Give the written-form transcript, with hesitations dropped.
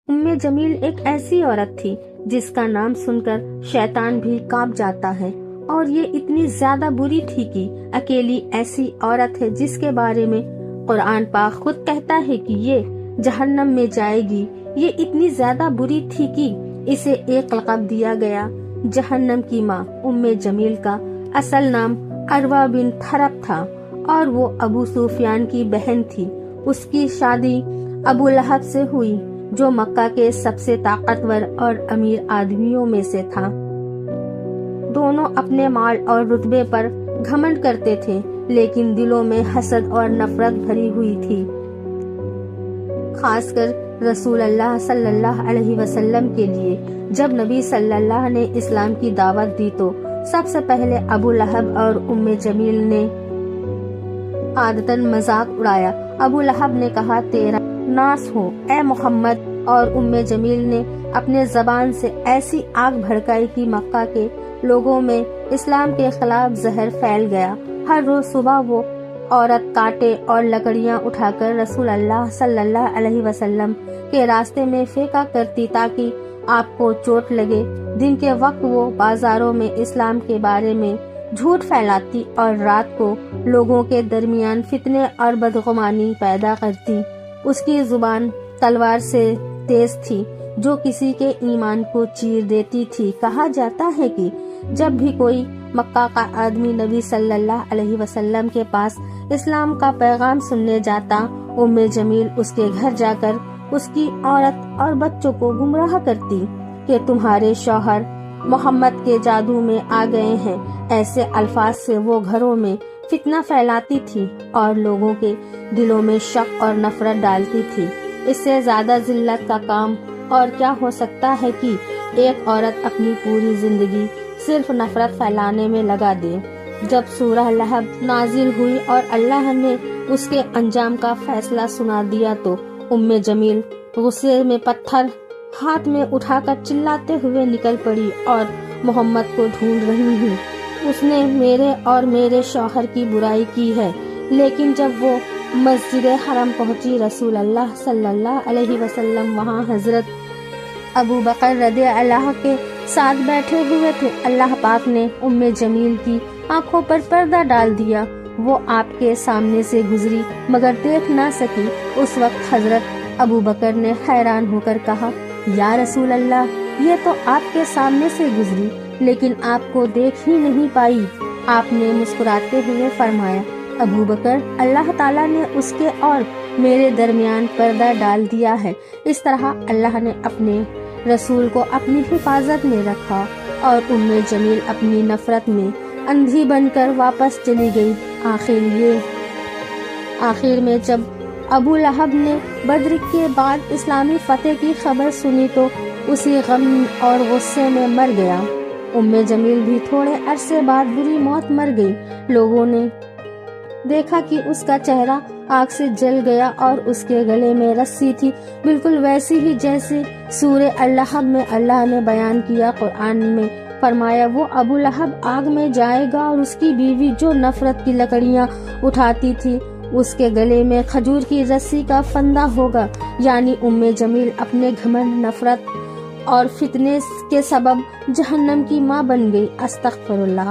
جمیل ایک ایسی عورت تھی جس کا نام سن کر شیطان بھی کانپ جاتا ہے، اور یہ اتنی زیادہ بری تھی کہ اکیلی ایسی عورت ہے جس کے بارے میں قرآن پاک خود کہتا ہے کہ یہ جہنم میں جائے گی۔ یہ اتنی زیادہ بری تھی کہ اسے ایک لقب دیا گیا، جہنم کی ماں۔ جمیل کا اصل نام عروہ بنت حرب تھا اور وہ ابو سفیان کی بہن تھی۔ اس کی شادی ابو لہب سے ہوئی جو مکہ کے سب سے طاقتور اور امیر آدمیوں میں سے تھا۔ دونوں اپنے مال اور رتبے پر گھمنڈ کرتے تھے، لیکن دلوں میں حسد اور نفرت بھری ہوئی تھی، خاص کر رسول اللہ صلی اللہ علیہ وسلم کے لیے۔ جب نبی صلی اللہ نے اسلام کی دعوت دی تو سب سے پہلے ابو لہب اور جمیل نے عادتاً مذاق اڑایا۔ ابو لہب نے کہا، تیرا ناس ہو اے محمد، اور جمیل نے اپنے زبان سے ایسی آگ بھڑکائی کہ مکہ کے لوگوں میں اسلام کے خلاف زہر پھیل گیا۔ ہر روز صبح وہ عورت کانٹے اور لکڑیاں اٹھا کر رسول اللہ صلی اللہ علیہ وسلم کے راستے میں پھینکا کرتی تاکہ آپ کو چوٹ لگے۔ دن کے وقت وہ بازاروں میں اسلام کے بارے میں جھوٹ پھیلاتی اور رات کو لوگوں کے درمیان فتنے اور بدگمانی پیدا کرتی۔ اس کی زبان تلوار سے تیز تھی جو کسی کے ایمان کو چیر دیتی تھی۔ کہا جاتا ہے کہ جب بھی کوئی مکہ کا آدمی نبی صلی اللہ علیہ وسلم کے پاس اسلام کا پیغام سننے جاتا، جمیل اس کے گھر جا کر اس کی عورت اور بچوں کو گمراہ کرتی کہ تمہارے شوہر محمد کے جادو میں آ گئے ہیں۔ ایسے الفاظ سے وہ گھروں میں فتنہ پھیلاتی تھی اور لوگوں کے دلوں میں شک اور نفرت ڈالتی تھی۔ اس سے زیادہ ذلت کا کام اور کیا ہو سکتا ہے کہ ایک عورت اپنی پوری زندگی صرف نفرت پھیلانے میں لگا دے۔ جب سورہ لہب نازل ہوئی اور اللہ نے اس کے انجام کا فیصلہ سنا دیا تو جمیل غصے میں پتھر ہاتھ میں اٹھا کر چلاتے ہوئے نکل پڑی اور محمد کو ڈھونڈ رہی ہوں۔ اس نے میرے اور میرے شوہر کی برائی کی ہے۔ لیکن جب وہ مسجد حرم پہنچی، رسول اللہ صلی اللہ علیہ وسلم وہاں حضرت ابو بکر رضی اللہ کے ساتھ بیٹھے ہوئے تھے۔ اللہ پاک نے جمیل کی آنکھوں پر پردہ ڈال دیا۔ وہ آپ کے سامنے سے گزری مگر دیکھ نہ سکی۔ اس وقت حضرت ابو بکر نے حیران ہو کر کہا، یا رسول اللہ، یہ تو آپ کے سامنے سے گزری لیکن آپ کو دیکھ ہی نہیں پائی۔ آپ نے مسکراتے ہوئے فرمایا، ابو بکر، اللہ تعالیٰ نے اس کے اور میرے درمیان پردہ ڈال دیا ہے۔ اس طرح اللہ نے اپنے رسول کو اپنی حفاظت میں رکھا اور جمیل اپنی نفرت میں اندھی بن کر واپس چلی گئی۔ آخر میں جب ابو لہب نے بدر کے بعد اسلامی فتح کی خبر سنی تو اسی غم اور غصے میں مر گیا۔ جمیل بھی تھوڑے عرصے بعد بری موت مر گئی۔ لوگوں نے دیکھا کہ اس کا چہرہ آگ سے جل گیا اور اس کے گلے میں رسی تھی، بالکل ویسی ہی جیسے سورہ اللہب میں اللہ نے بیان کیا۔ قرآن میں فرمایا، وہ ابو لہب آگ میں جائے گا اور اس کی بیوی جو نفرت کی لکڑیاں اٹھاتی تھی اس کے گلے میں کھجور کی رسی کا فندہ ہوگا۔ یعنی جمیل اپنے گھمنڈ، نفرت اور فتنے کے سبب جہنم کی ماں بن گئی۔ استغفر اللہ۔